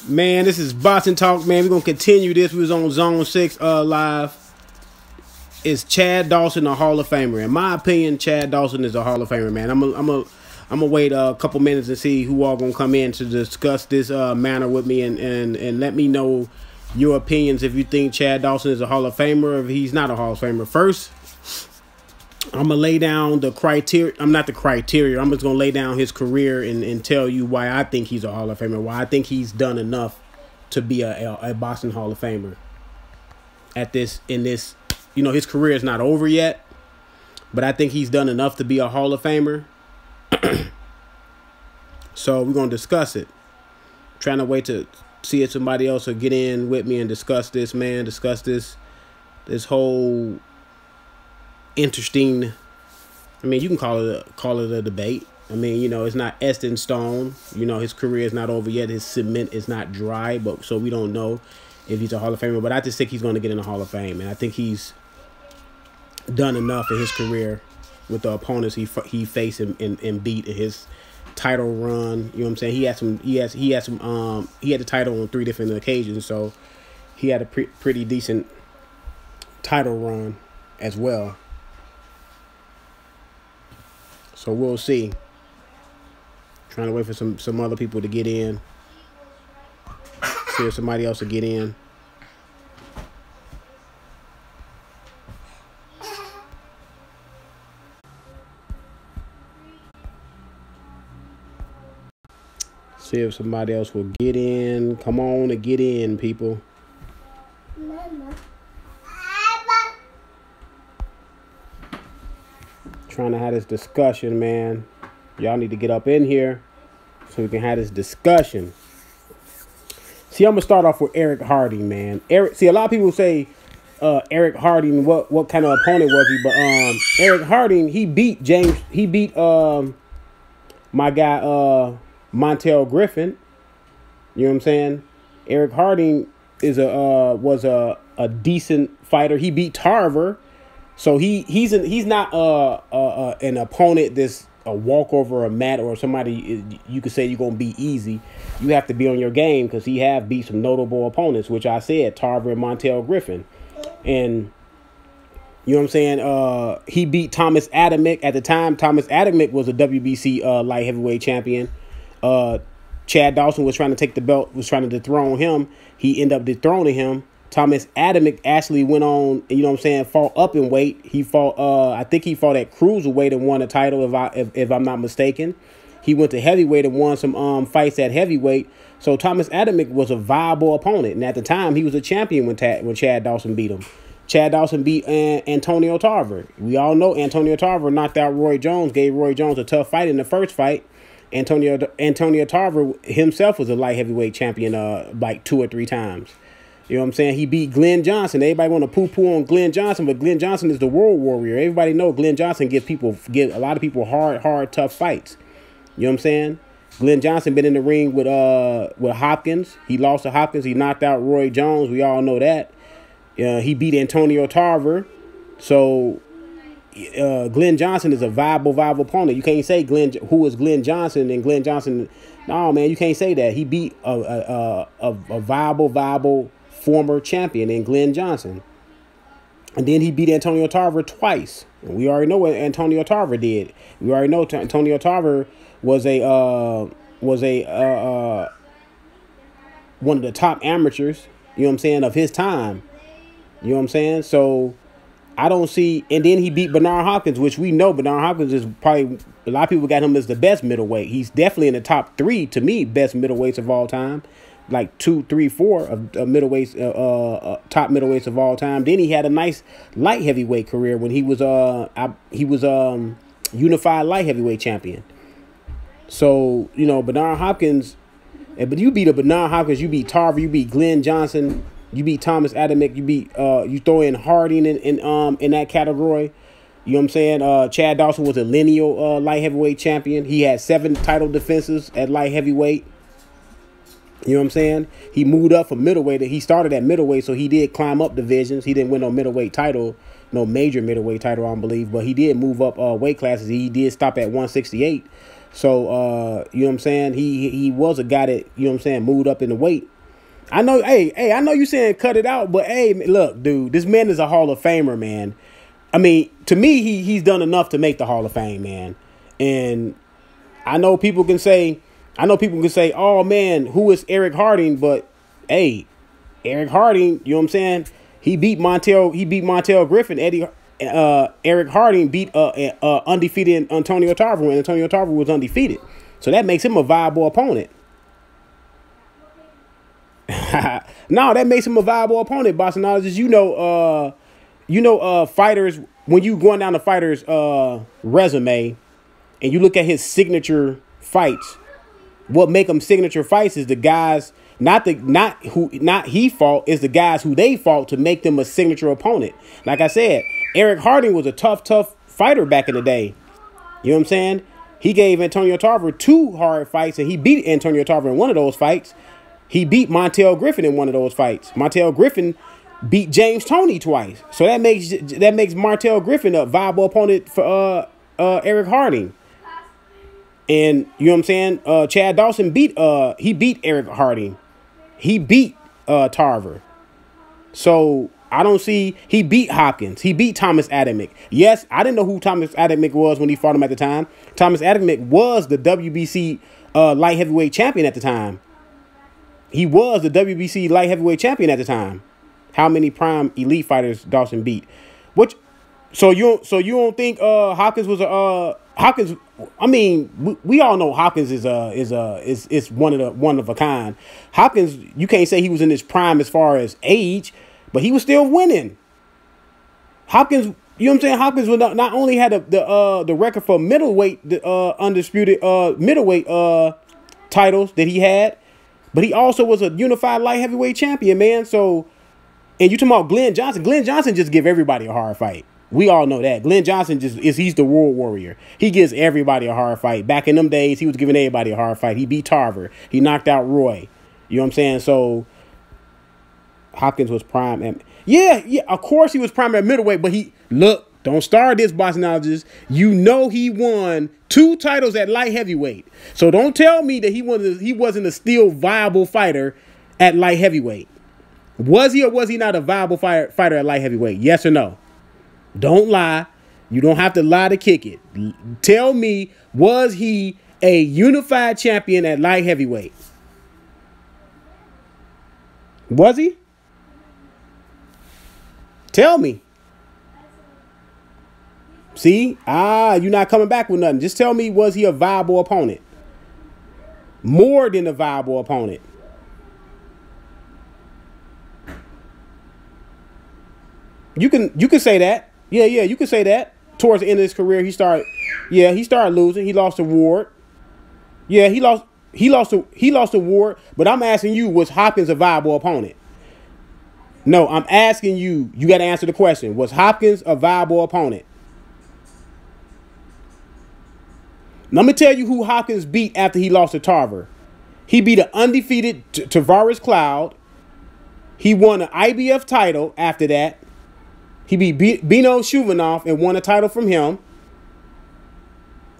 Man, this is Boxing Talk, man. We're going to continue this. We was on Zone 6 live. Is Chad Dawson a Hall of Famer? In my opinion, Chad Dawson is a Hall of Famer, man. I'm gonna wait a couple minutes and see who all going to come in to discuss this matter with me and let me know your opinions if you think Chad Dawson is a Hall of Famer or if he's not a Hall of Famer. First, I'm going to lay down the criteria. I'm not the criteria. I'm just going to lay down his career and tell you why I think he's a Hall of Famer, why I think he's done enough to be a boxing Hall of Famer. You know, his career is not over yet, but I think he's done enough to be a Hall of Famer. So we're going to discuss it. I'm trying to wait to see if somebody else will get in with me and discuss this, man. Discuss this whole interesting, I mean, you can call it a debate. I mean, you know, it's not etched in stone. You know, his career is not over yet. His cement is not dry, but so we don't know if he's a Hall of Famer. But I just think he's going to get in the Hall of Fame, and I think he's done enough in his career with the opponents he faced and beat in his title run. You know what I'm saying? He had the title on 3 different occasions, so he had a pretty decent title run as well. So we'll see. Trying to wait for some other people to get in. See if somebody else will get in. See if somebody else will get in. Come on and get in, people. Trying to have this discussion, man. Y'all need to get up in here so we can have this discussion. See, I'm gonna start off with Eric Harding, man. See, a lot of people say Eric Harding, what kind of opponent was he? But Eric Harding, he beat my guy Montel Griffin. You know what I'm saying? Eric Harding was a decent fighter. He beat Tarver. So he's not an opponent that's a walkover or a mat or somebody you could say you're gonna be easy. You have to be on your game because he have beat some notable opponents, which I said Tarver and Montel Griffin, and you know what I'm saying. He beat Thomas Adamick at the time. Thomas Adamick was a WBC light heavyweight champion. Chad Dawson was trying to take the belt, was trying to dethrone him. He ended up dethroning him. Thomas Adamick actually went on, you know what I'm saying, fought up in weight. He fought, I think he fought at cruiserweight and won a title, if I'm not mistaken. He went to heavyweight and won some fights at heavyweight. So Thomas Adamick was a viable opponent, and at the time he was a champion when Chad Dawson beat him. Chad Dawson beat Antonio Tarver. We all know Antonio Tarver knocked out Roy Jones, gave Roy Jones a tough fight in the first fight. Antonio Tarver himself was a light heavyweight champion like 2 or 3 times. You know what I'm saying? He beat Glenn Johnson. Everybody want to poo-poo on Glenn Johnson, but Glenn Johnson is the world warrior. Everybody know Glenn Johnson give a lot of people hard, tough fights. You know what I'm saying? Glenn Johnson been in the ring with Hopkins. He lost to Hopkins. He knocked out Roy Jones. We all know that. He beat Antonio Tarver. So Glenn Johnson is a viable opponent. You can't say who is Glenn Johnson and Glenn Johnson. No, man, you can't say that. He beat a viable former champion in Glenn Johnson. And then he beat Antonio Tarver twice. And we already know what Antonio Tarver did. We already know Antonio Tarver was one of the top amateurs, you know what I'm saying, of his time. You know what I'm saying? So I don't see, and then he beat Bernard Hopkins, which we know Bernard Hopkins is probably, a lot of people got him as the best middleweight. He's definitely in the top 3, to me, best middleweights of all time. Like 2, 3, 4 of middleweights, top middleweights of all time. Then he had a nice light heavyweight career when he was unified light heavyweight champion. So, you know, Bernard Hopkins, but you beat a Bernard Hopkins, you beat Tarver, you beat Glenn Johnson, you beat Thomas Adamick, you throw in Harding in that category. You know what I'm saying? Chad Dawson was a lineal light heavyweight champion. He had 7 title defenses at light heavyweight. You know what I'm saying? He moved up from middleweight. He started at middleweight, so he did climb up divisions. He didn't win no middleweight title, no major middleweight title, I don't believe, but he did move up weight classes. He did stop at 168. So, you know what I'm saying? He was a guy that, you know what I'm saying, moved up in the weight. I know, hey, I know you saying cut it out, but hey, look, dude, this man is a Hall of Famer, man. I mean, to me, he's done enough to make the Hall of Fame, man. And I know people can say, oh man, who is Eric Harding? But hey, Eric Harding, you know what I'm saying? He beat Montel Griffin. Eric Harding beat undefeated Antonio Tarver when Antonio Tarver was undefeated. So that makes him a viable opponent. No, that makes him a viable opponent, Bossologists. Fighters, when you going down the fighter's resume and you look at his signature fights, what make them signature fights is the guys, not he fought, is the guys who they fought to make them a signature opponent. Like I said, Eric Harding was a tough fighter back in the day. You know what I'm saying? He gave Antonio Tarver 2 hard fights, and he beat Antonio Tarver in one of those fights. He beat Montel Griffin in one of those fights. Montel Griffin beat James Toney twice. So that makes Montel Griffin a viable opponent for Eric Harding. And you know what I'm saying? Chad Dawson beat Eric Harding. He beat Tarver. So I don't see, he beat Hopkins. He beat Thomas Adamick. Yes, I didn't know who Thomas Adamick was when he fought him at the time. Thomas Adamick was the WBC light heavyweight champion at the time. He was the WBC light heavyweight champion at the time. How many prime elite fighters Dawson beat? So you don't think Hopkins was Hopkins? I mean, we all know Hopkins is one of a kind. Hopkins, you can't say he was in his prime as far as age, but he was still winning. Hopkins, you know what I'm saying? Hopkins was not only had the record for middleweight, the undisputed middleweight titles that he had, but he also was a unified light heavyweight champion, man. So, and you talking about Glenn Johnson? Glenn Johnson just give everybody a hard fight. We all know that. Glenn Johnson he's the world warrior. He gives everybody a hard fight. Back in them days, he was giving everybody a hard fight. He beat Tarver. He knocked out Roy. You know what I'm saying? So Hopkins was prime. And yeah, of course he was prime at middleweight, but don't start this, Bossologists. You know he won 2 titles at light heavyweight. So don't tell me that he wasn't a still viable fighter at light heavyweight. Was he or was he not a viable fighter at light heavyweight? Yes or no? Don't lie. You don't have to lie to kick it. Tell me, was he a unified champion at light heavyweight? Was he? Tell me. See? You're not coming back with nothing. Just tell me, was he a viable opponent? More than a viable opponent. You can say that. Yeah, you can say that. Towards the end of his career, he started losing. He lost to Ward. Yeah, he lost to Ward. But I'm asking you, was Hopkins a viable opponent? No, I'm asking you. You got to answer the question. Was Hopkins a viable opponent? Let me tell you who Hopkins beat after he lost to Tarver. He beat an undefeated Tavares Cloud. He won an IBF title after that. He beat Bino Shuvanov and won a title from him.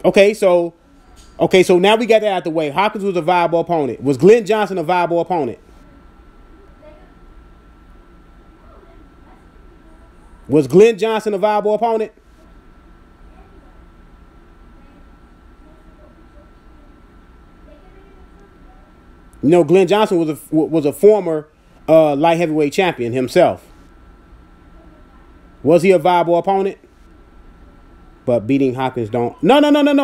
Okay, so now we got that out the way. Hopkins was a viable opponent. Was Glenn Johnson a viable opponent? Was Glenn Johnson a viable opponent? You know, Glenn Johnson was a former light heavyweight champion himself. Was he a viable opponent? But beating Hopkins don't. No.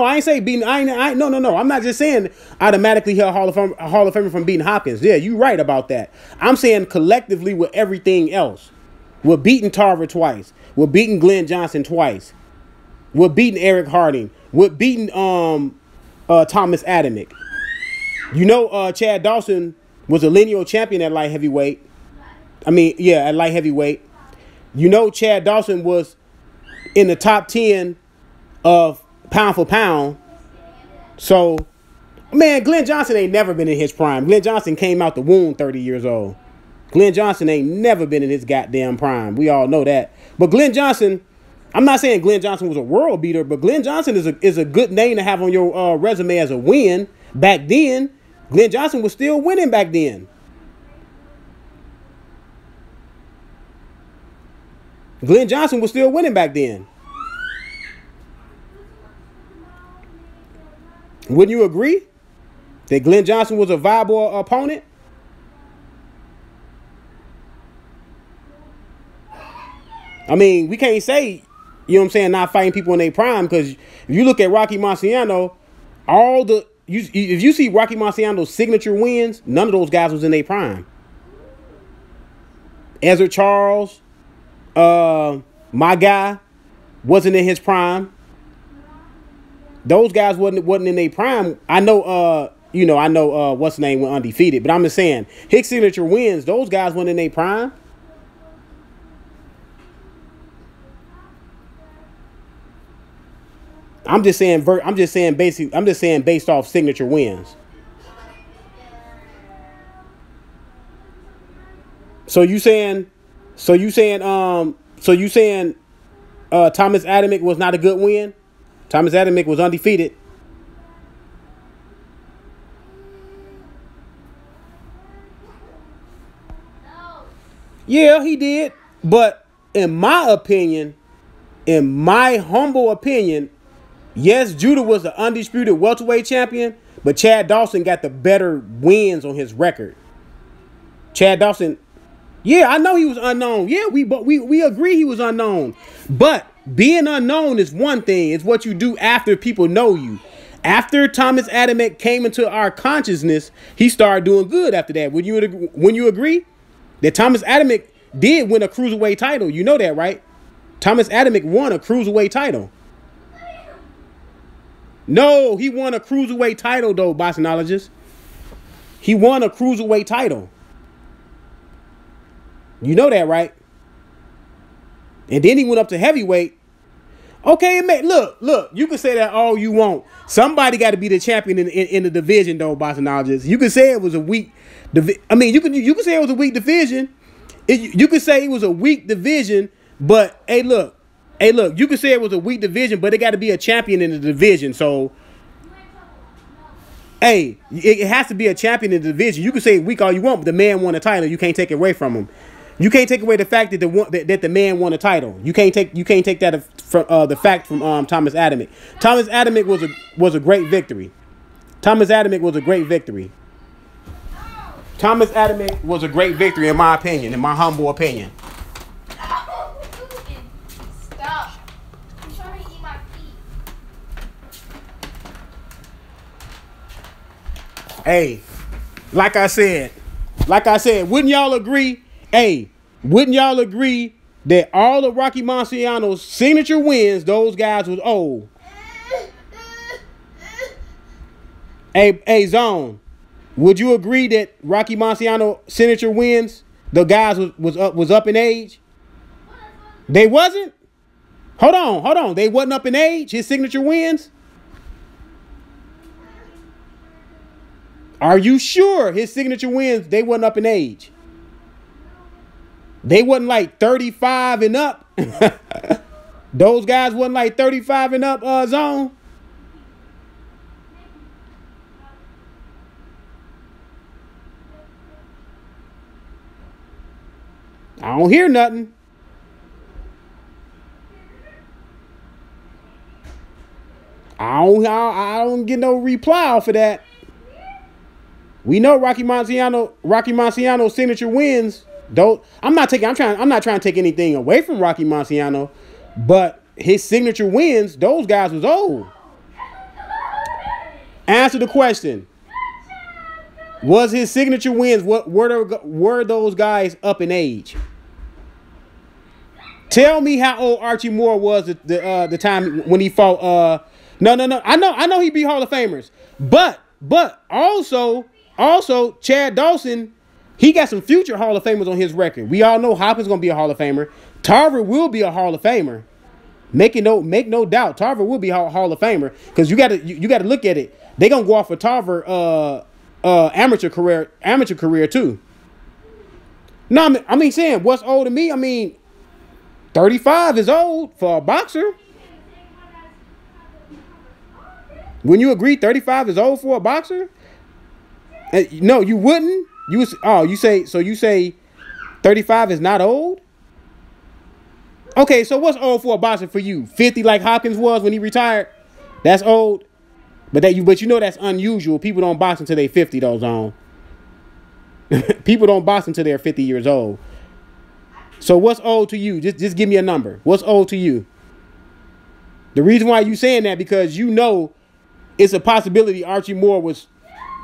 I ain't say beating. No. I'm not just saying automatically he'll Hall of Famer from beating Hopkins. Yeah, you right about that. I'm saying collectively with everything else. We're beating Tarver twice. We're beating Glenn Johnson twice. We're beating Eric Harding. We're beating Thomas Adamick. You know, Chad Dawson was a lineal champion at light heavyweight. At light heavyweight. You know, Chad Dawson was in the top 10 of pound for pound. So, man, Glenn Johnson ain't never been in his prime. Glenn Johnson came out the womb 30 years old. Glenn Johnson ain't never been in his goddamn prime. We all know that. But Glenn Johnson, I'm not saying Glenn Johnson was a world beater, but Glenn Johnson is a good name to have on your resume as a win. Back then, Glenn Johnson was still winning back then. Glenn Johnson was still winning back then. Wouldn't you agree that Glenn Johnson was a viable opponent? I mean, we can't say, you know what I'm saying, not fighting people in their prime, because if you look at Rocky Marciano, if you see Rocky Marciano's signature wins, none of those guys was in their prime. Ezra Charles, my guy, wasn't in his prime. Those guys wasn't in their prime. I know what's the name went undefeated, but I'm just saying his signature wins, those guys wasn't in their prime. I'm just saying based off signature wins. So you saying Thomas Adamick was not a good win? Thomas Adamick was undefeated. Yeah, he did. But in my opinion, in my humble opinion, yes, Judah was the undisputed welterweight champion, but Chad Dawson got the better wins on his record. Chad Dawson, yeah, I know he was unknown. Yeah, we agree he was unknown. But being unknown is one thing. It's what you do after people know you. After Thomas Adamick came into our consciousness, he started doing good after that. When you agree that Thomas Adamick did win a cruiserweight title? You know that, right? Thomas Adamick won a cruiserweight title. No, he won a cruiserweight title, though, boxologist. He won a cruiserweight title. You know that, right? And then he went up to heavyweight. Okay, man, look, you can say that all you want. Somebody got to be the champion in the division, though, boxologist. You can say it was a weak division. I mean, you can say it was a weak division. You could say it was a weak division, but hey, look, you could say it was a weak division, but it got to be a champion in the division. So, hey, it has to be a champion in the division. You can say weak all you want, but the man won a title. You can't take it away from him. You can't take away the fact that the man won a title. You can't take that from the fact from Thomas Adamick. Thomas Adamick was a great victory. Thomas Adamick was a great victory. Thomas Adamick was a great victory, in my opinion, in my humble opinion. Stop. I'm trying to eat my feet. Hey, like I said, wouldn't y'all agree? Hey, wouldn't y'all agree that all of Rocky Marciano's signature wins, those guys was old? Hey, Zone. Would you agree that Rocky Marciano signature wins, the guys was up in age? They wasn't? Hold on. They wasn't up in age, his signature wins? Are you sure his signature wins, they wasn't up in age? They wasn't like 35 and up. Those guys wasn't like 35 and up, Zone? I don't hear nothing. I don't get no reply off of that. We know Rocky Marciano's signature wins. Though I'm not trying to take anything away from Rocky Marciano, but his signature wins, those guys was old. Answer the question. Was his signature wins, were those guys up in age? Tell me how old Archie Moore was at the time when he fought. No. I know he beat Hall of Famers, but also Chad Dawson, he got some future Hall of Famers on his record. We all know Hopkins gonna be a Hall of Famer. Tarver will be a Hall of Famer. Make no doubt, Tarver will be a Hall of Famer, because you gotta look at it. They gonna go off for Tarver amateur career too. No, I mean saying what's old to me. I mean, 35 is old for a boxer. Wouldn't you agree 35 is old for a boxer? No, you wouldn't. You say 35 is not old? Okay, so what's old for a boxer for you? 50 like Hopkins was when he retired? That's old. But you know that's unusual. People don't box until they 50 though, Zone. People don't box until they're 50 years old. So what's old to you? Just give me a number. What's old to you? The reason why you saying that because you know it's a possibility Archie Moore was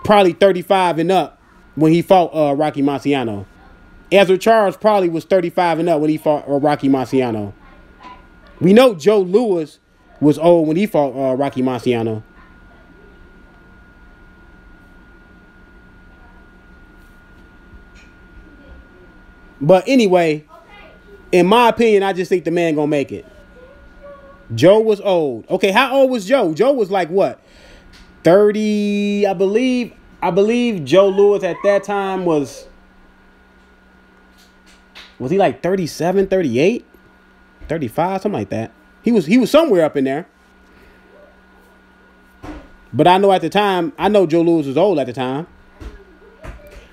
probably 35 and up when he fought Rocky Marciano. Ezra Charles probably was 35 and up when he fought Rocky Marciano. We know Joe Louis was old when he fought Rocky Marciano. But anyway, in my opinion, I just think the man gonna make it. Joe was old. Okay, how old was Joe? Joe was like what? 30, I believe Joe Louis at that time was he like 37, 38, 35, something like that. He was somewhere up in there. But I know at the time, I know Joe Louis was old at the time.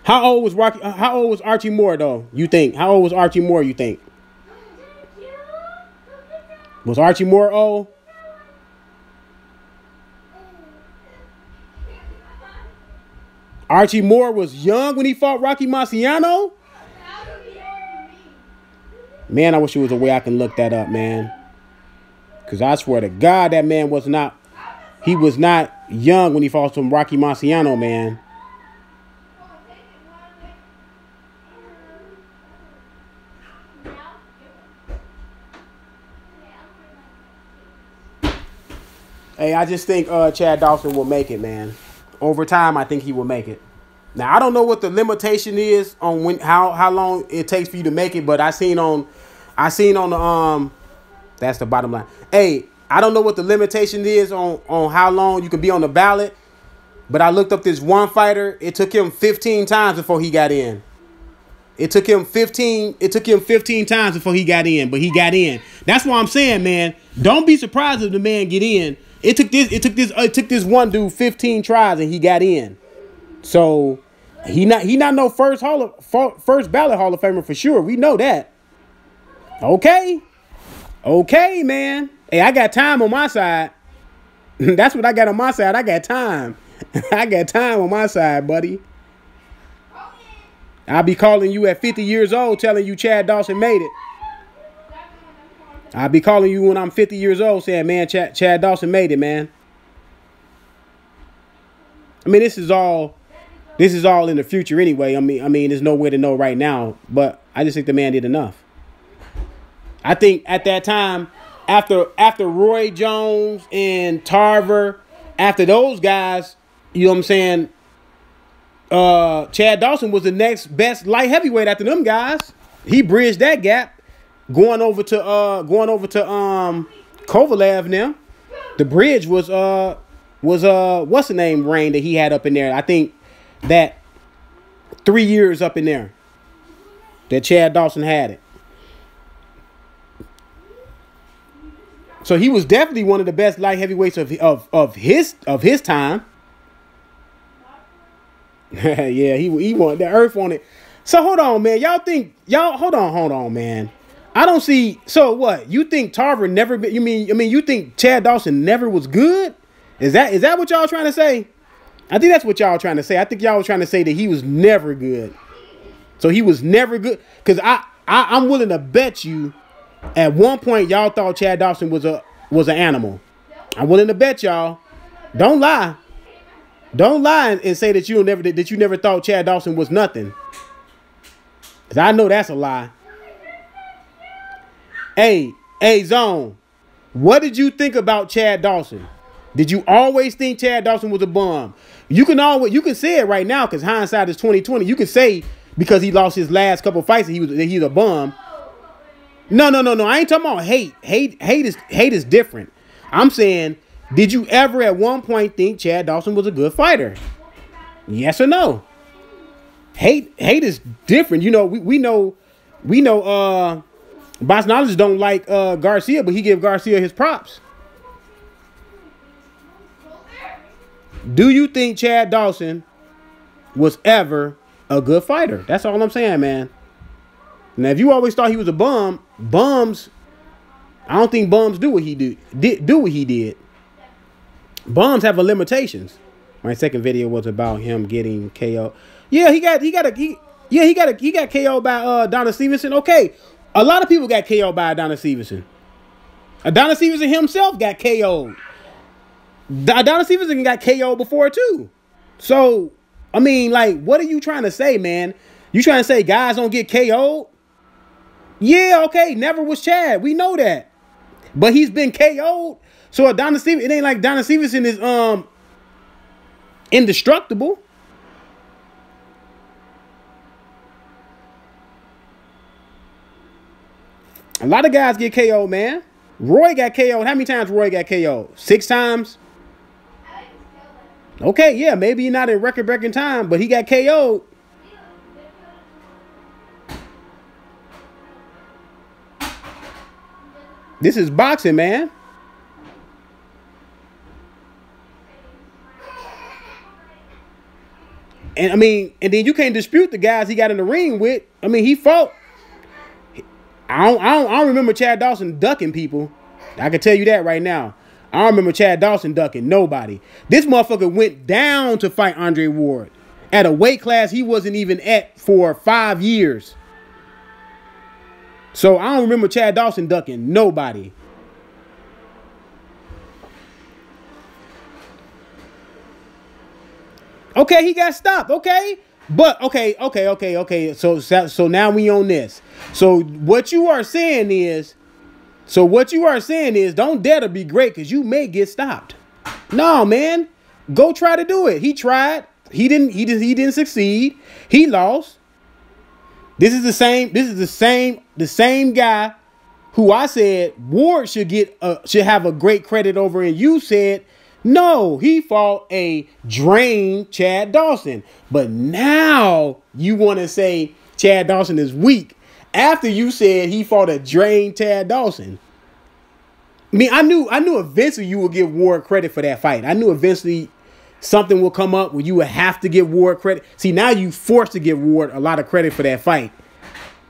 How old was Archie Moore though? You think? How old was Archie Moore, you think? Was Archie Moore old? Archie Moore was young when he fought Rocky Marciano? Man, I wish there was a way I can look that up, man. Because I swear to God, that man was not young when he fought some Rocky Marciano, man. Hey, I just think Chad Dawson will make it, man. Over time, I think he will make it. Now, I don't know what the limitation is on how long it takes for you to make it, but I seen on the that's the bottom line. Hey, I don't know what the limitation is on how long you can be on the ballot, but I looked up this one fighter. It took him 15 times before he got in. It took him 15 times before he got in, but he got in. That's why I'm saying, man, don't be surprised if the man get in. It took this one dude 15 tries and he got in. So he not no first ballot Hall of Famer for sure. We know that. Okay, man. Hey, I got time on my side. That's what I got on my side. I got time. I got time on my side, buddy. I'll be calling you at 50 years old telling you Chad Dawson made it. I'll be calling you when I'm 50 years old saying, man, Chad Dawson made it, man. I mean, this is all in the future anyway. I mean, there's no way to know right now, but I just think the man did enough. I think at that time, after Roy Jones and Tarver, after those guys, you know what I'm saying, Chad Dawson was the next best light heavyweight after them guys. He bridged that gap. Going over to Kovalev now. The bridge was what's the name reign that he had up in there? I think that 3 years up in there that Chad Dawson had it. So he was definitely one of the best light heavyweights of his time. Yeah, he wanted the earth on it. So hold on, man. Hold on, man. I don't see. So what? You think Tarver never been? You think Chad Dawson never was good? Is that what y'all trying to say? I think that's what y'all trying to say. I think y'all were trying to say that he was never good. So he was never good. Because I'm willing to bet you, at one point y'all thought Chad Dawson was an animal. I'm willing to bet y'all. Don't lie. Don't lie and say that you never thought Chad Dawson was nothing. Because I know that's a lie. Hey, Zone, what did you think about Chad Dawson? Did you always think Chad Dawson was a bum? You can say it right now because hindsight is 2020. You can say because he lost his last couple fights that he's a bum. No. I ain't talking about hate. Hate is different. I'm saying, did you ever at one point think Chad Dawson was a good fighter? Yes or no? Hate is different. You know, we know Bosnologists don't like Garcia, but he give Garcia his props. Do you think Chad Dawson was ever a good fighter? That's all I'm saying, man. Now, if you always thought he was a bum, bums I don't think bums do what he do what he did. Bums have a limitations. My second video was about him getting KO. Yeah, he got KO by Donna Stevenson. Okay, a lot of people got KO by Donna Stevenson. Adonis Stevenson himself got KO'd. Adonis Stevenson got KO'd before too. So, I mean, like, what are you trying to say, man? You trying to say guys don't get KO'd? Yeah, okay, never was Chad. We know that. But he's been KO'd. So Adonis Stevenson, it ain't like Adonis Stevenson is indestructible. A lot of guys get KO'd, man. Roy got KO'd. How many times Roy got KO'd? 6 times? Okay, yeah, maybe not in record-breaking time, but he got KO'd. This is boxing, man. And I mean, and then you can't dispute the guys he got in the ring with. I mean, he fought. I don't remember Chad Dawson ducking people. I can tell you that right now. I don't remember Chad Dawson ducking nobody. This motherfucker went down to fight Andre Ward at a weight class he wasn't even at for 5 years. So I don't remember Chad Dawson ducking nobody. Okay, he got stopped. Okay. But okay. So now we on this. So what you are saying is don't dare to be great because you may get stopped. No, man. Go try to do it. He tried. He didn't succeed. He lost. This is the same guy who I said Ward should have a great credit over, and you said no, he fought a drained Chad Dawson. But now you want to say Chad Dawson is weak after you said he fought a drained Chad Dawson. I mean, I knew eventually you would give Ward credit for that fight. I knew eventually something will come up where you would have to give Ward credit. See, now you forced to give Ward a lot of credit for that fight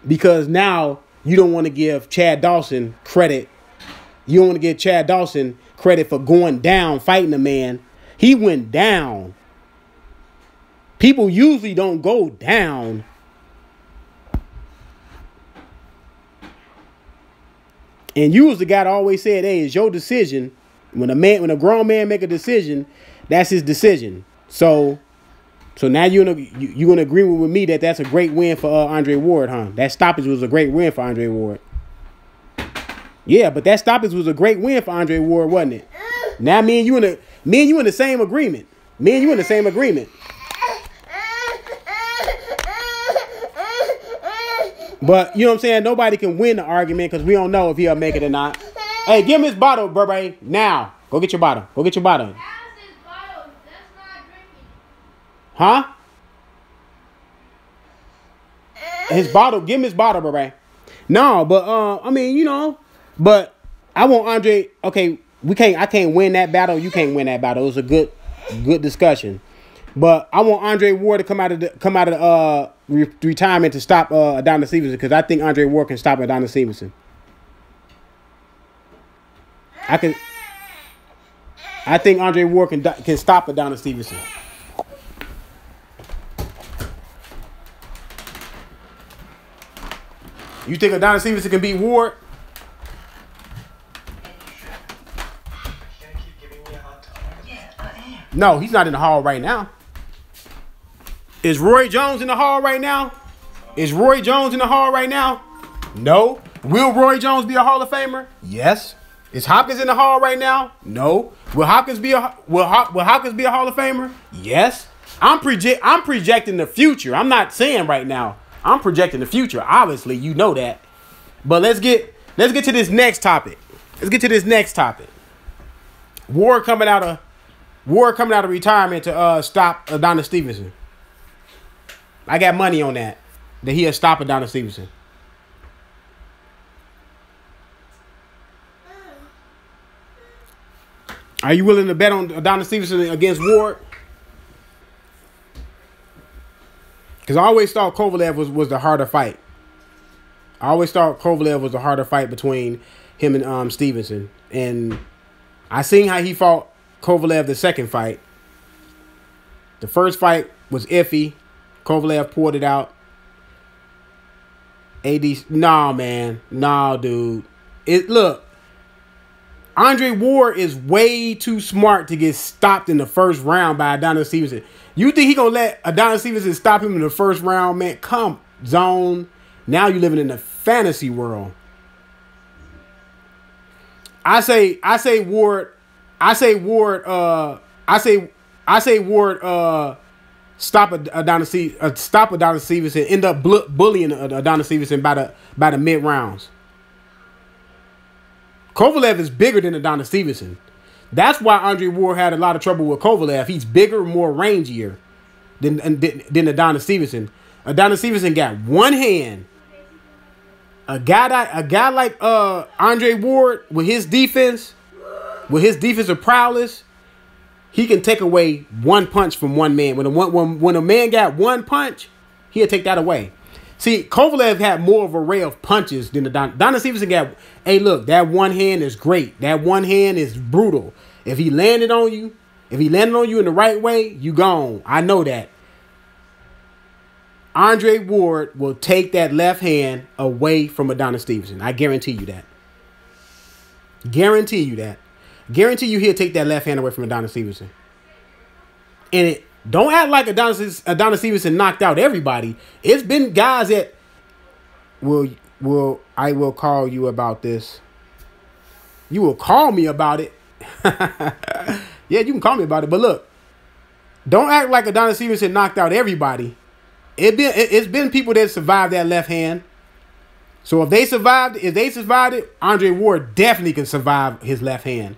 because now you don't want to give Chad Dawson credit. You don't want to give Chad Dawson credit for going down, fighting a man. He went down. People usually don't go down. And you was the guy that always said, hey, it's your decision. When a grown man make a decision, that's his decision. So now you're gonna agree with me that that's a great win for Andre Ward, huh? That stoppage was a great win for Andre Ward. Yeah, but that stoppage was a great win for Andre Ward, wasn't it? Now me and you in the same agreement. Me and you in the same agreement. But you know what I'm saying? Nobody can win the argument because we don't know if he'll make it or not. Hey, give him his bottle, bro. Now. Go get your bottle. Go get your bottle. Huh? His bottle. Give him his bottle, bro. No, but I mean, you know, but I want Andre. Okay, I can't win that battle. You can't win that battle. It was a good discussion. But I want Andre Ward to come out of retirement to stop Adonis Stevenson because I think Andre Ward can stop Adonis Stevenson. I think Andre Ward can stop Adonis Stevenson. You think Adonis Stevenson can beat Ward? No, he's not in the hall right now. Is Roy Jones in the hall right now? Is Roy Jones in the hall right now? No. Will Roy Jones be a Hall of Famer? Yes. Is Hopkins in the hall right now? No. Will Hopkins be a Hall of Famer? Yes. I'm projecting the future. I'm not saying right now. I'm projecting the future. Obviously, you know that. But let's get to this next topic. Ward coming out of retirement to stop Adonis Stevenson. I got money on that he'll stop Adonis Stevenson. Are you willing to bet on Adonis Stevenson against Ward? Because I always thought Kovalev was the harder fight. Between him and Stevenson. And I seen how he fought Kovalev the second fight. The first fight was iffy. Kovalev poured it out. Nah, man. Nah, dude. Look, Andre Ward is way too smart to get stopped in the first round by Adonis Stevenson. You think he gonna let Adonis Stevenson stop him in the first round, man? Come, zone. Now you living in a fantasy world. I say Ward stop Adonis Stevenson, end up bullying Adonis Stevenson by the mid rounds. Kovalev is bigger than Adonis Stevenson. That's why Andre Ward had a lot of trouble with Kovalev. He's bigger, more rangier than Adonis Stevenson. Adonis Stevenson got one hand. A guy like Andre Ward with his defense, with his defensive prowess, he can take away one punch from one man. When a man got one punch, he'll take that away. See, Kovalev had more of an array of punches than Adonis Stevenson got. Hey, look, that one hand is great. That one hand is brutal. If he landed on you in the right way, you gone. I know that. Andre Ward will take that left hand away from Adonis Stevenson. I guarantee you that. Guarantee you that. Guarantee you he'll take that left hand away from Adonis Stevenson. And don't act like Adonis Stevenson knocked out everybody. It's been guys that I will call you about this. You will call me about it. Yeah, you can call me about it. But look, don't act like Adonis Stevenson knocked out everybody. It's been people that survived that left hand. So if they survived it, Andre Ward definitely can survive his left hand.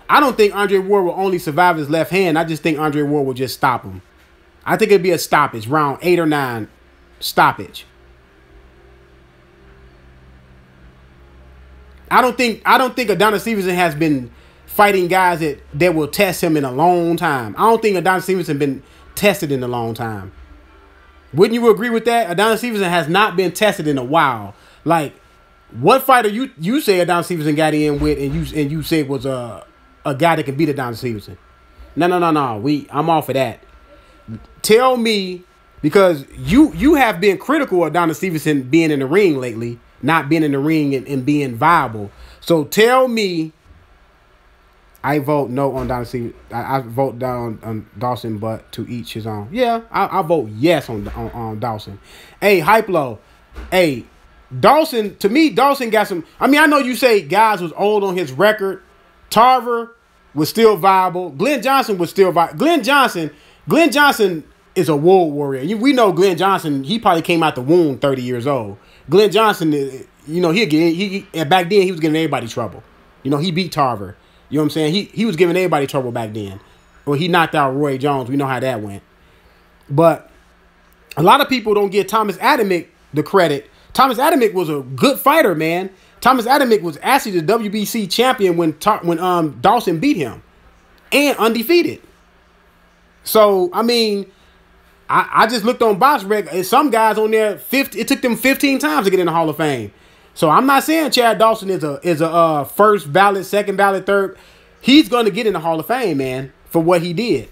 I don't think Andre Ward will only survive his left hand. I just think Andre Ward will just stop him. I think it'd be a stoppage, round 8 or 9 stoppage. I don't think Adonis Stevenson has been fighting guys that will test him in a long time. I don't think Adonis Stevenson been tested in a long time. Wouldn't you agree with that? Adonis Stevenson has not been tested in a while. Like, what fighter you say Adonis Stevenson got in with and you say was a guy that can beat Adonis Stevenson? No. I'm off of that. Tell me, because you have been critical of Adonis Stevenson being in the ring lately, not being in the ring and being viable. So tell me. I vote no on Dawson. I vote down on Dawson, but to each his own. Yeah, I vote yes on Dawson. Hey, Hype Low. Hey, Dawson, to me, Dawson got some. I mean, I know you say guys was old on his record. Tarver was still viable. Glenn Johnson was still viable. Glenn Johnson is a world warrior. We know Glenn Johnson, he probably came out the womb 30 years old. Glenn Johnson, you know, back then he was giving everybody trouble. You know, he beat Tarver. You know what I'm saying? He was giving everybody trouble back then. Well, he knocked out Roy Jones. We know how that went. But a lot of people don't give Thomas Adamick the credit. Thomas Adamick was a good fighter, man. Thomas Adamick was actually the WBC champion when Dawson beat him. And undefeated. So, I mean, I just looked on BoxRec. Some guys on there, it took them 15 times to get in the Hall of Fame. So I'm not saying Chad Dawson is a first ballot, second ballot, third. He's going to get in the Hall of Fame, man, for what he did.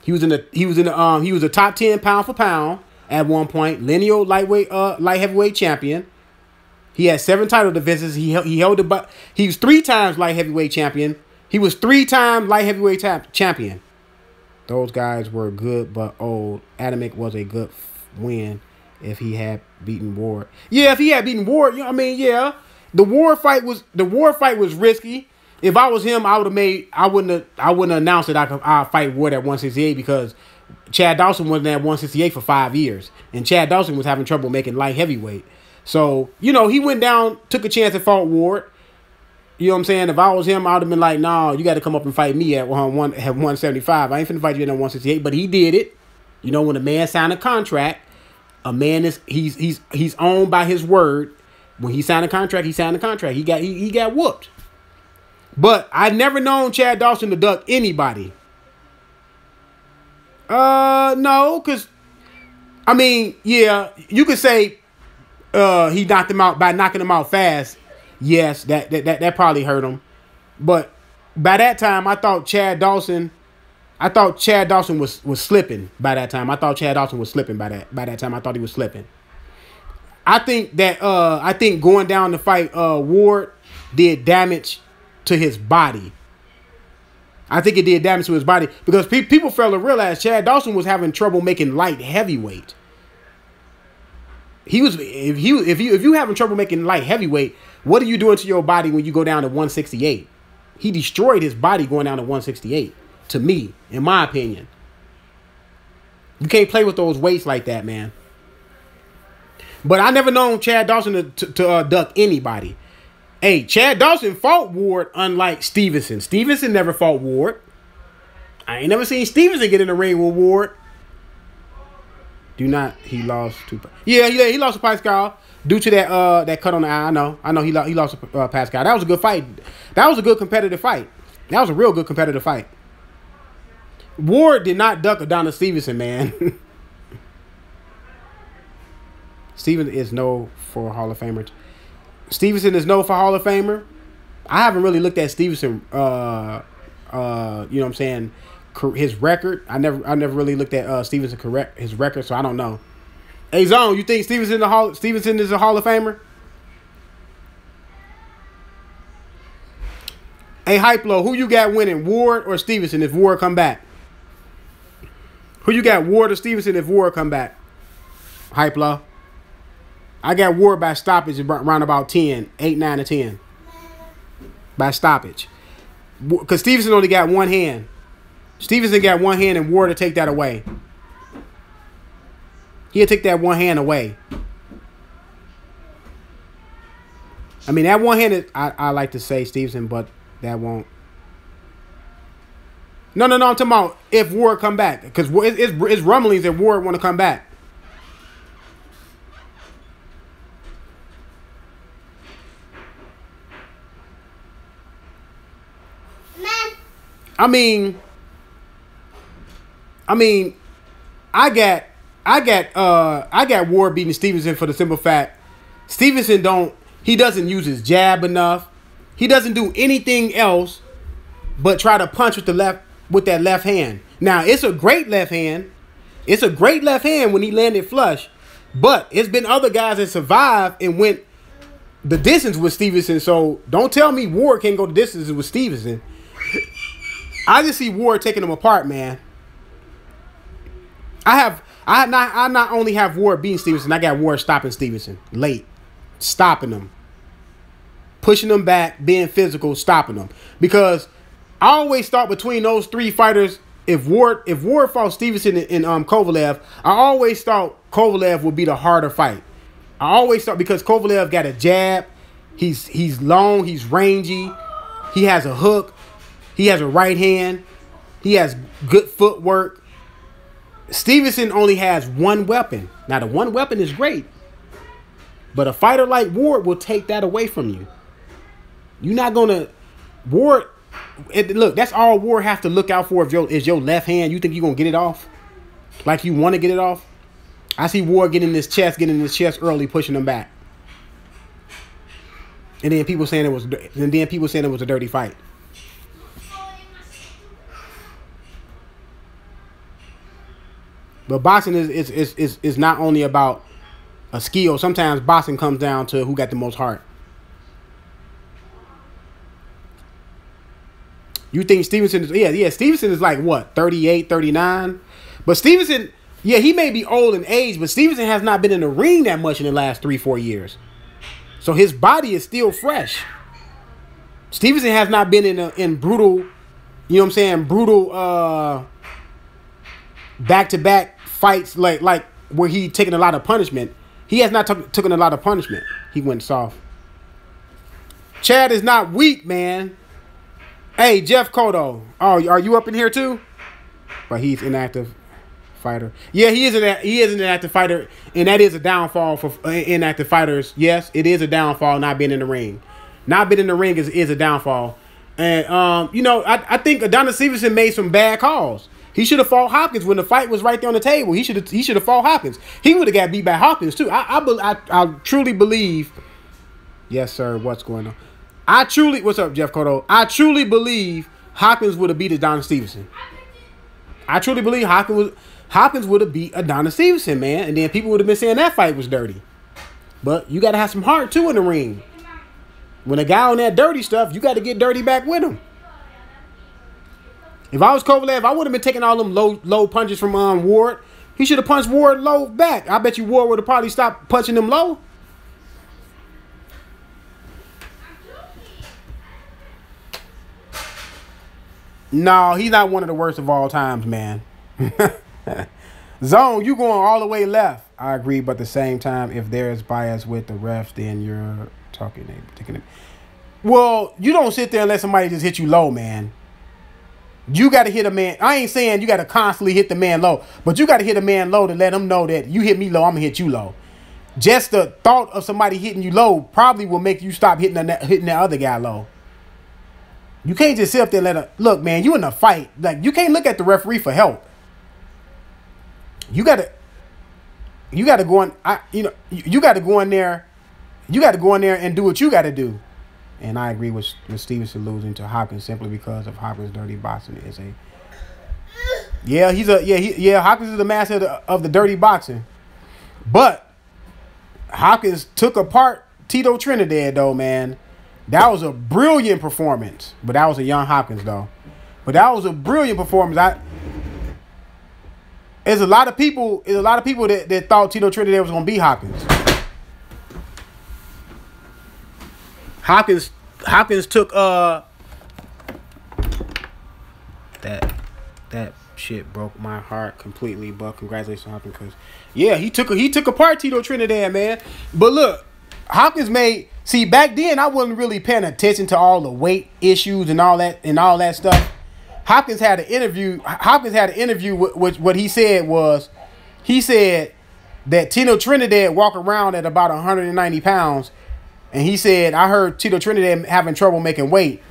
He was a top 10 pound for pound at one point, lineal light heavyweight champion. He had 7 title defenses. He was 3 times light heavyweight champion. He was 3-time light heavyweight champion. Those guys were good but old. Adamick was a good win. If he had beaten Ward. Yeah, if he had beaten Ward, you know, I mean, yeah. The Ward fight was risky. If I was him, I wouldn't have announced that I'd fight Ward at 168 because Chad Dawson wasn't at 168 for 5 years. And Chad Dawson was having trouble making light heavyweight. So, you know, he went down, took a chance and fought Ward. You know what I'm saying? If I was him, I would have been like, no, you got to come up and fight me at 175. I ain't finna fight you at 168. But he did it. You know, when a man signed a contract, a man is he's owned by his word. When he signed a contract, he signed a contract. He got whooped. But I never known Chad Dawson to duck anybody. No, because I mean, yeah, you could say he knocked him out by knocking him out fast. Yes, that probably hurt him. But by that time, I thought Chad Dawson was slipping by that time. I thought Chad Dawson was slipping by that time. I thought he was slipping. I think going down to fight Ward did damage to his body. I think it did damage to his body because people fail to realize Chad Dawson was having trouble making light heavyweight. If you having trouble making light heavyweight, what are you doing to your body when you go down to 168? He destroyed his body going down to 168. To me, in my opinion, you can't play with those weights like that, man. But I never known Chad Dawson to duck anybody. Hey, Chad Dawson fought Ward unlike Stevenson. Stevenson never fought Ward. I ain't never seen Stevenson get in the ring with Ward. He lost to... Yeah, he lost to Pascal due to that cut on the eye. I know he lost to Pascal. That was a good fight. That was a good competitive fight. That was a real good competitive fight. Ward did not duck Adonis Stevenson, man. Stevenson is no for Hall of Famer. Stevenson is no for Hall of Famer. I haven't really looked at Stevenson. You know what I'm saying? His record. I never really looked at Stevenson his record, so I don't know. Hey Zone, you think Stevenson is a Hall of Famer? Hey Hyplo, who you got winning, Ward or Stevenson if Ward come back? Who you got, Ward or Stevenson if Ward come back? Hyplo. I got Ward by stoppage around about 10, 8, 9, or 10. By stoppage. Because Stevenson only got one hand. Stevenson got one hand and Ward to take that away. He'll take that one hand away. I mean, that one hand, I like to say Stevenson, but that won't. No, I'm talking about if Ward come back. Because it's rumblings that Ward want to come back. I mean, I got Ward beating Stevenson for the simple fact Stevenson doesn't use his jab enough. He doesn't do anything else but try to punch with that left hand. Now, it's a great left hand. It's a great left hand when he landed flush. But it's been other guys that survived and went the distance with Stevenson. So don't tell me Ward can't go the distance with Stevenson. I just see Ward taking them apart, man. I not only have Ward beating Stevenson, I got Ward stopping Stevenson late, stopping them, pushing them back, being physical, stopping them. Because I always thought between those three fighters, if Ward fought Stevenson and Kovalev, I always thought Kovalev would be the harder fight. I always thought because Kovalev got a jab, he's long, he's rangy, he has a hook. He has a right hand. He has good footwork. Stevenson only has one weapon. Now, the one weapon is great. But a fighter like Ward will take that away from you. You're not going to... Ward... Look, that's all Ward have to look out for is your left hand. You think you're going to get it off? Like you want to get it off? I see Ward getting in his chest early, pushing him back. And then people saying it was a dirty fight. But boxing is not only about a skill. Sometimes boxing comes down to who got the most heart. You think Stevenson is... Yeah, Stevenson is like, what, 38, 39? But Stevenson, yeah, he may be old in age, but Stevenson has not been in the ring that much in the last 3-4 years. So his body is still fresh. Stevenson has not been in brutal, you know what I'm saying, brutal back-to-back fights like where he taking a lot of punishment. He has not taken a lot of punishment. He went soft. Chad is not weak, man. Hey, Jeff Cotto. Oh, are you up in here too? But he's inactive fighter. Yeah, he is an inactive fighter, and that is a downfall for inactive fighters. Yes, it is a downfall not being in the ring. Not being in the ring is a downfall. And you know, I think Adonis Stevenson made some bad calls. He should have fought Hopkins when the fight was right there on the table. He should have fought Hopkins. He would have got beat by Hopkins too. I truly believe Yes, sir. What's going on? What's up, Jeff Cotto? I truly believe Hopkins would have beat Adonis Stevenson. I truly believe Hopkins would have beat Adonis Stevenson, man. And then people would have been saying that fight was dirty. But you got to have some heart, too, in the ring. When a guy on that dirty stuff, you got to get dirty back with him. If I was Kovalev, I would have been taking all them low punches from Ward. He should have punched Ward low back. I bet you Ward would have probably stopped punching him low. No, he's not one of the worst of all times, man. Zone, you going all the way left. I agree, but at the same time, if there's bias with the refs, then you're taking it. Well, you don't sit there and let somebody just hit you low, man. You got to hit a man. I ain't saying you got to constantly hit the man low, but you got to hit a man low to let him know that you hit me low, I'm going to hit you low. Just the thought of somebody hitting you low probably will make you stop hitting that other guy low. You can't just sit up there and look, man, you in a fight. Like, you can't look at the referee for help. You gotta go in. You gotta go in there. You gotta go in there and do what you gotta do. And I agree with Stevenson losing to Hopkins simply because of Hopkins' dirty boxing is a. Yeah, Hopkins is the master of the dirty boxing, but Hopkins took apart Tito Trinidad though, man. That was a brilliant performance, but that was a young Hopkins though. But that was a brilliant performance. There's a lot of people that thought Tito Trinidad was gonna beat Hopkins. Hopkins took that shit broke my heart completely. But congratulations, Hopkins, because yeah, he took apart Tito Trinidad, man. But look, Hopkins back then I wasn't really paying attention to all the weight issues and all that stuff. Hopkins had an interview with what he said that Tito Trinidad walk around at about 190 pounds. And he said, I heard Tito Trinidad having trouble making weight.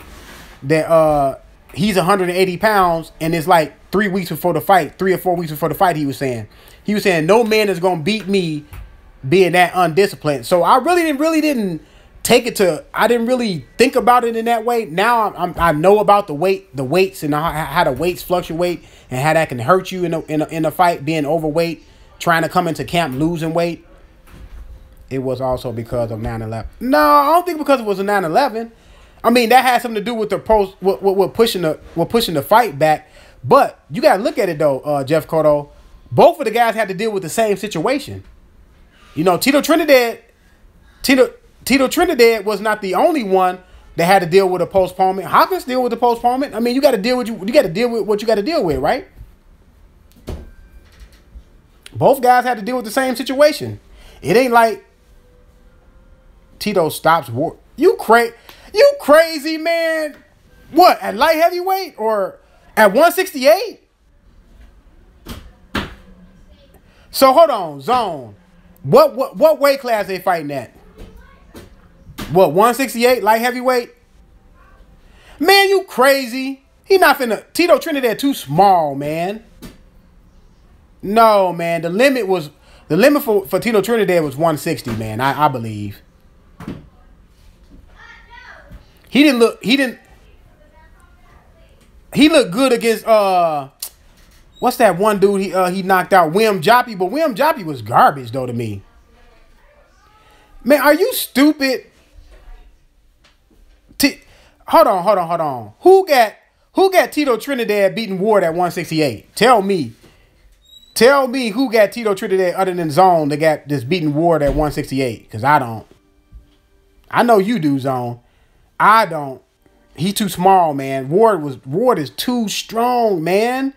That he's 180 pounds and it's like 3 or 4 weeks before the fight, he was saying. He was saying, no man is going to beat me being that undisciplined. So I really didn't take it to, I didn't really think about it in that way. Now I know about the weights and how the weights fluctuate and how that can hurt you in a fight, being overweight, trying to come into camp losing weight. It was also because of 9/11. No, I don't think because it was a 9/11. I mean, that had something to do with with pushing the fight back. But you gotta look at it though, Jeff Cotto. Both of the guys had to deal with the same situation. You know, Tito Trinidad was not the only one that had to deal with a postponement. Hopkins deal with the postponement. I mean, you got to deal with what you got to deal with, right? Both guys had to deal with the same situation. It ain't like Tito stops war. You crazy, man. What, at light heavyweight or at 168? So hold on, Zone. What weight class they fighting at? What, 168 light heavyweight? Man, you crazy. He not finna. Tito Trinidad too small, man. No, man. The limit for Tito Trinidad was 160, man. I believe. He looked good against what's that one dude he knocked out? Wim Joppy, but Wim Joppy was garbage though to me. Man, are you stupid? Hold on. Who got Tito Trinidad beating Ward at 168? Tell me who got Tito Trinidad other than Zone that got this beating Ward at 168? Because I don't. I know you do, Zone. I don't. He too small, man. Ward is too strong, man.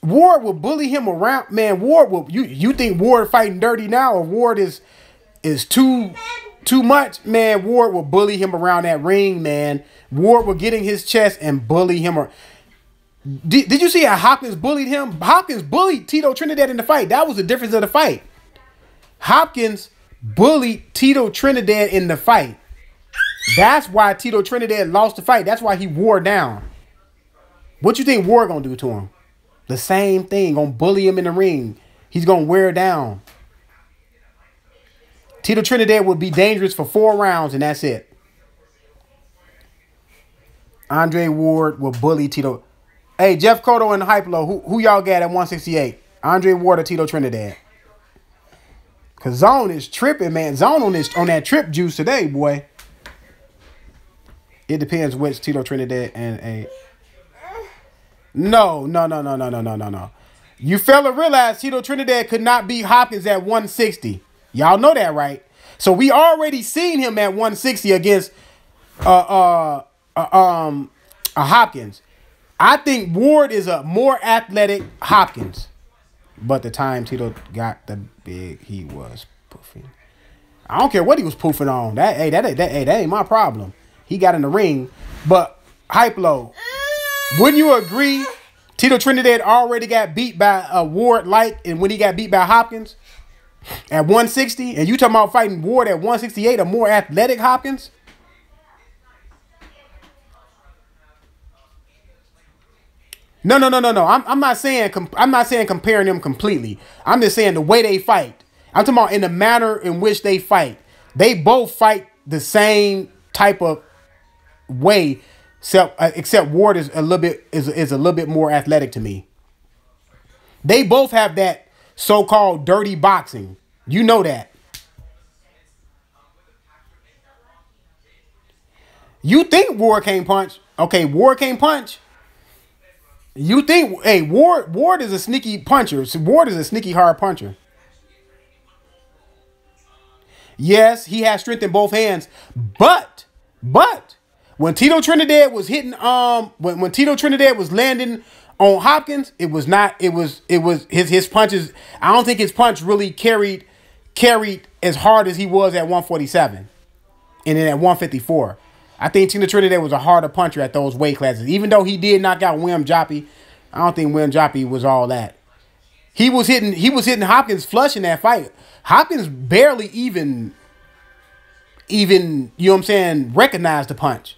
Ward will bully him around, man. You think Ward fighting dirty now, or Ward is too much, man? Ward will bully him around that ring, man. Ward will get in his chest and bully him. Did you see how Hopkins bullied him? Hopkins bullied Tito Trinidad in the fight. That was the difference of the fight. Hopkins bullied Tito Trinidad in the fight. That's why Tito Trinidad lost the fight. That's why he wore down. What you think Ward gonna do to him? The same thing. Gonna bully him in the ring. He's gonna wear down. Tito Trinidad would be dangerous for 4 rounds, and that's it. Andre Ward will bully Tito. Hey, Jeff Cotto and Hypelo, who y'all got at 168? Andre Ward or Tito Trinidad? Cause Zone is tripping, man. Zone on that trip juice today, boy. It depends which Tito Trinidad and a. No. You fella realize Tito Trinidad could not beat Hopkins at 160. Y'all know that, right? So we already seen him at 160 against Hopkins. I think Ward is a more athletic Hopkins. But the time Tito got the big, he was poofing. I don't care what he was poofing on. That ain't my problem. He got in the ring. But Hypelo, wouldn't you agree? Tito Trinidad already got beat by Ward Light, and when he got beat by Hopkins at 160, and you talking about fighting Ward at 168, a more athletic Hopkins? No. I'm not saying comparing them completely. I'm just saying the way they fight. I'm talking about in the manner in which they fight. They both fight the same type of way, except Ward is a little bit more athletic to me. They both have that so-called dirty boxing. You know that. You think Ward can't punch? Okay, Ward can't punch. You think, hey, Ward is a sneaky puncher. Ward is a sneaky hard puncher. Yes, he has strength in both hands, but when Tito Trinidad was hitting, when Tito Trinidad was landing on Hopkins, it was his punches. I don't think his punch really carried as hard as he was at 147, and then at 154. I think Tito Trinidad was a harder puncher at those weight classes. Even though he did knock out William Joppy, I don't think William Joppy was all that. He was hitting Hopkins flush in that fight. Hopkins barely even, you know what I'm saying, recognized the punch.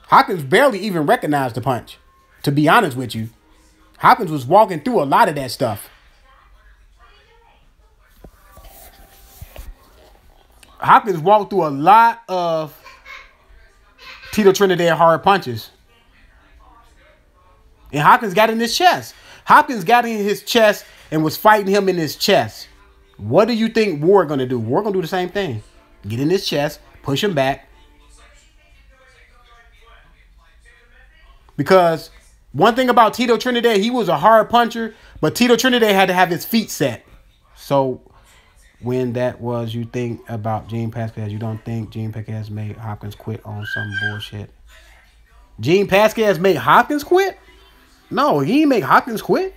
Hopkins barely even recognized the punch, to be honest with you. Hopkins was walking through a lot of that stuff. Hopkins walked through a lot of Tito Trinidad hard punches. And Hopkins got in his chest. Hopkins got in his chest and was fighting him in his chest. What do you think Ward going to do? Ward going to do the same thing. Get in his chest, push him back. Because one thing about Tito Trinidad, he was a hard puncher, but Tito Trinidad had to have his feet set. So when that was, you think about Gene Pasquez. You don't think Gene Pasquez made Hopkins quit on some bullshit. Gene Pasquez made Hopkins quit? No, he didn't make Hopkins quit.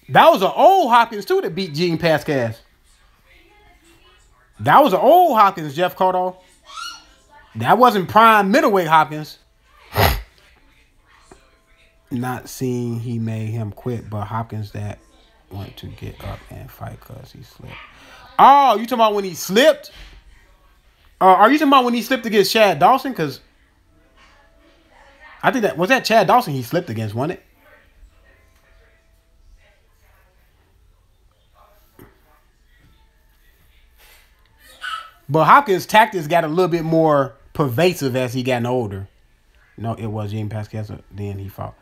That was an old Hopkins, too, that beat Gene Pasquez. That was an old Hopkins, Jeff Cotto. That wasn't prime middleweight Hopkins. Not seeing he made him quit, but Hopkins that went to get up and fight because he slipped. Oh, you talking about when he slipped? Are you talking about when he slipped against Chad Dawson? Because I think that Chad Dawson he slipped against, wasn't it? But Hopkins' tactics got a little bit more pervasive as he gotten older. No, it was Gene Pasquez. Then he fought.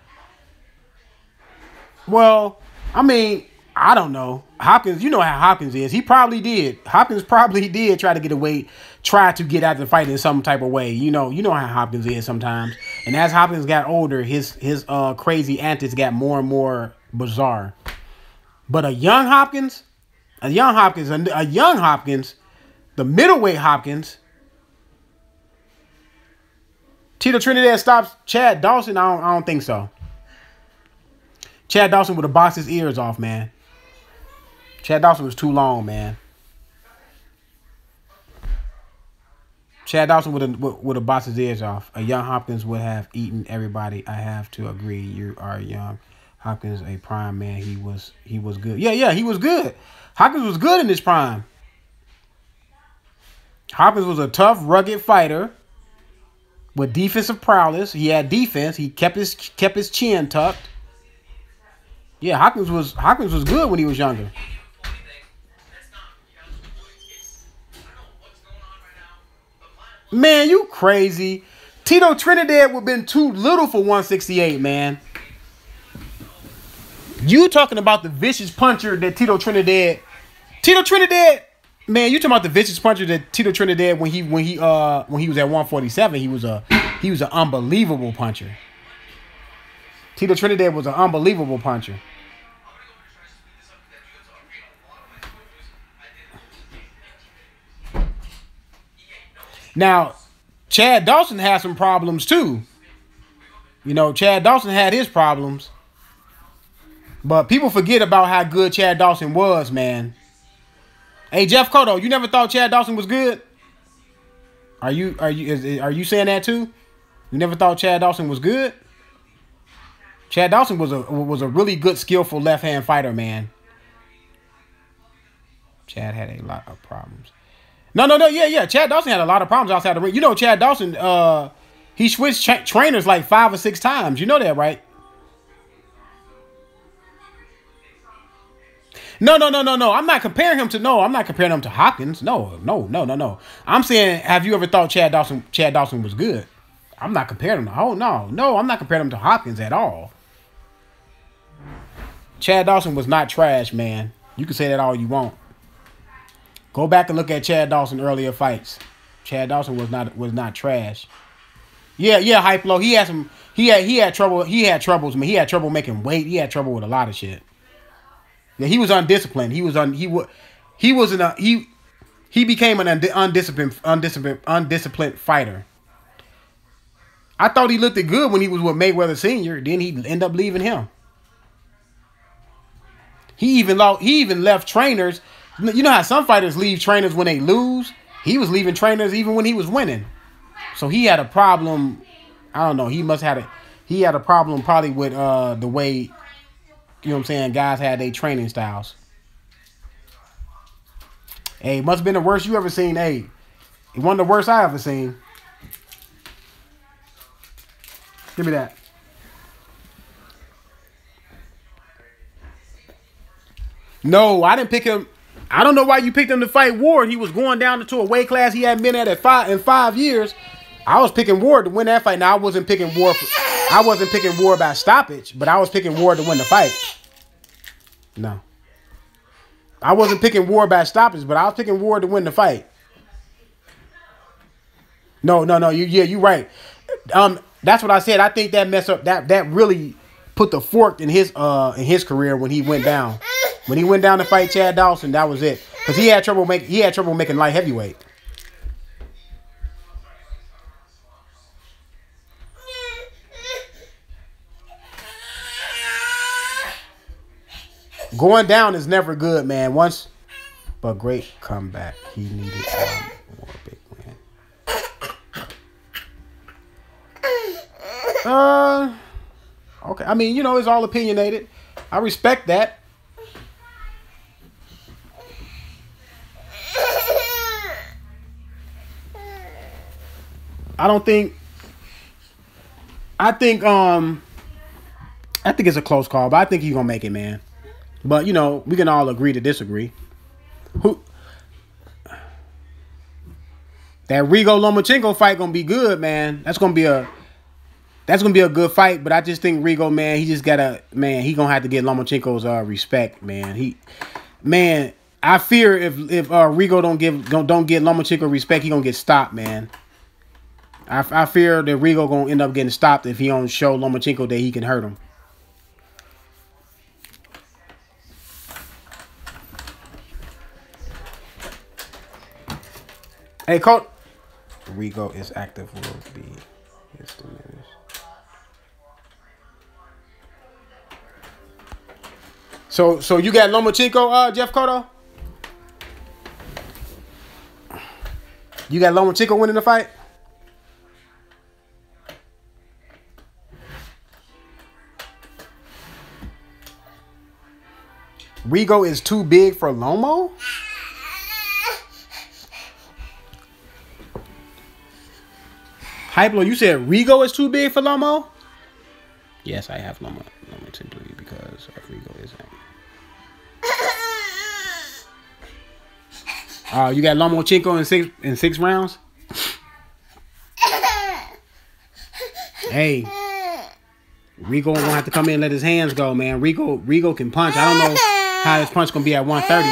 Well, I mean, I don't know. Hopkins, you know how Hopkins is. He probably did. Hopkins probably did try to get away, try to get out the fight in some type of way. You know how Hopkins is sometimes. And as Hopkins got older, his crazy antics got more and more bizarre. But a young Hopkins, the middleweight Hopkins, Tito Trinidad stops Chad Dawson. I don't think so. Chad Dawson would have boxed his ears off, man. Chad Dawson was too long, man. Chad Dawson would have boxed his ears off. A young Hopkins would have eaten everybody. I have to agree. You are young. Hopkins, a prime man. He was good. Yeah, he was good. Hopkins was good in his prime. Hopkins was a tough, rugged fighter with defensive prowess. He had defense. He kept his chin tucked. Yeah, Hopkins was good when he was younger. Man, you crazy. Tito Trinidad would have been too little for 168, man. You talking about the vicious puncher that Tito Trinidad, man, you talking about the vicious puncher that Tito Trinidad when he was at 147, he was an unbelievable puncher. Tito Trinidad was an unbelievable puncher. Now, Chad Dawson had some problems too. You know, Chad Dawson had his problems. But people forget about how good Chad Dawson was, man. Hey, Jeff Cotto, you never thought Chad Dawson was good? Are you saying that too? You never thought Chad Dawson was good? Chad Dawson was a really good, skillful left-hand fighter, man. Chad had a lot of problems. No, yeah. Chad Dawson had a lot of problems outside the ring. You know, Chad Dawson, he switched trainers like 5 or 6 times. You know that, right? No. I'm not comparing him to Hopkins. No. I'm saying, have you ever thought Chad Dawson was good? I'm not comparing him. I'm not comparing him to Hopkins at all. Chad Dawson was not trash, man. You can say that all you want. Go back and look at Chad Dawson earlier fights. Chad Dawson was not trash. Yeah, Hype Low. He had trouble. He had troubles, man. He had trouble making weight. He had trouble with a lot of shit. Yeah, he was undisciplined. He became an undisciplined fighter. I thought he looked good when he was with Mayweather Sr. Then he ended up leaving him. He even left trainers. You know how some fighters leave trainers when they lose? He was leaving trainers even when he was winning. So he had a problem. I don't know. He had a problem probably with the way, you know what I'm saying, guys had their training styles. Hey, it must have been the worst you ever seen. Hey, it wasn't the worst I ever seen. Give me that. No, I didn't pick him. I don't know why you picked him to fight Ward. He was going down into a weight class he hadn't been at in 5 years. I was picking Ward to win that fight. Now I wasn't picking Ward by stoppage, but I was picking Ward to win the fight. No. I wasn't picking Ward by stoppage, but I was picking Ward to win the fight. No. You're right. That's what I said. I think that messed up. That really put the fork in his career when he went down. When he went down to fight Chad Dawson, that was it. Because he had trouble making light heavyweight. Going down is never good, man. But great comeback. He needed one more big win. Okay. I mean, it's all opinionated. I respect that. I think it's a close call, but I think he's gonna make it, man. But we can all agree to disagree. That Rigo Lomachenko fight gonna be good, man. That's gonna be a good fight. But I just think Rigo, man, he gonna have to get Lomachenko's respect, man. I fear if Rigo don't get Lomachenko respect, he gonna get stopped, man. I fear that Rigo gonna end up getting stopped if he don't show Lomachenko that he can hurt him. Hey, Coach. Rigo is active. Will be his diminished. So you got Lomachenko, Jeff Cotto? You got Lomachenko winning the fight? Rigo is too big for Lomo? Hyplo, you said Rigo is too big for Lomo? Yes, I have Lomachenko because of Rigo isn't. You got Lomachenko in six rounds? Hey, Rico gonna have to come in and let his hands go, man. Rico can punch. I don't know how his punch gonna be at 130.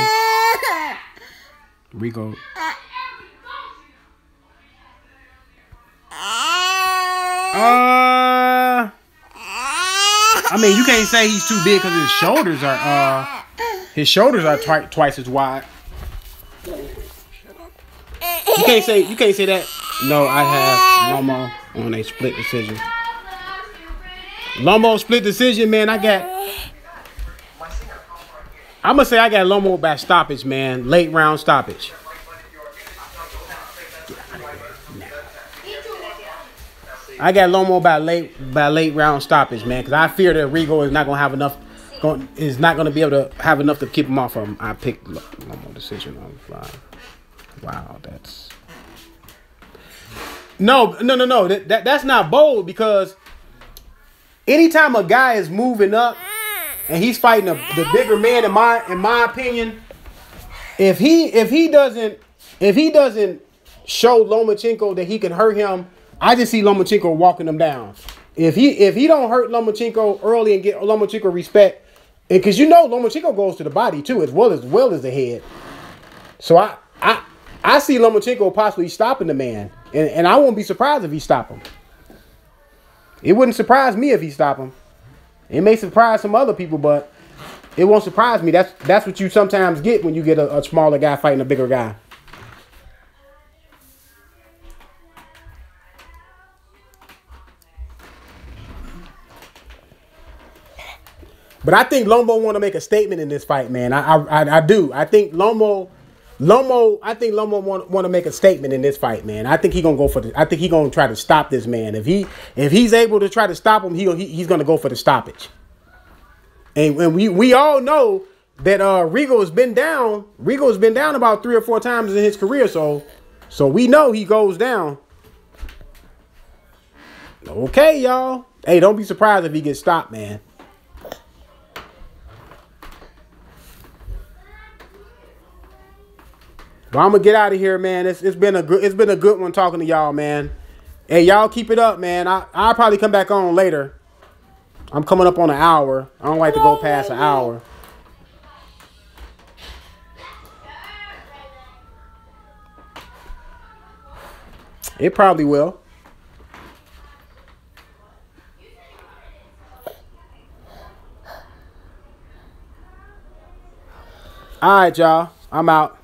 Rico. I mean, you can't say he's too big because his shoulders are twice as wide. You can't say that. No, I have Lomo on a split decision. Lomo split decision, man. I'm gonna say I got Lomo by stoppage, man. Late round stoppage. I got Lomo by late round stoppage, man, because I fear that Rigo is not gonna have enough. Is not gonna be able to have enough to keep him off of him. I picked Lomo decision on 5. Wow, that's no. That's not bold, because anytime a guy is moving up and he's fighting the bigger man, in my opinion, if he doesn't show Lomachenko that he can hurt him, I just see Lomachenko walking him down. If he don't hurt Lomachenko early and get Lomachenko respect, and because Lomachenko goes to the body too, as well as the head. So I see Lomachenko possibly stopping the man, and I won't be surprised if he stop him. It wouldn't surprise me if he stop him. It may surprise some other people, but it won't surprise me. That's what you sometimes get when you get a smaller guy fighting a bigger guy. But I think Lomo want to make a statement in this fight, man. I do. I think Lomo want to make a statement in this fight, man. I think he gonna go for I think he gonna try to stop this man. If he's able to try to stop him, he's gonna go for the stoppage. And we all know that Rigo has been down. Rigo's been down about 3 or 4 times in his career, so we know he goes down. Okay, y'all. Hey, don't be surprised if he gets stopped, man. But I'm gonna get out of here, man. It's been a good one talking to y'all, man. Hey, y'all keep it up, man. I'll probably come back on later. I'm coming up on an hour. I don't like to go past an hour. It probably will. All right, y'all. I'm out.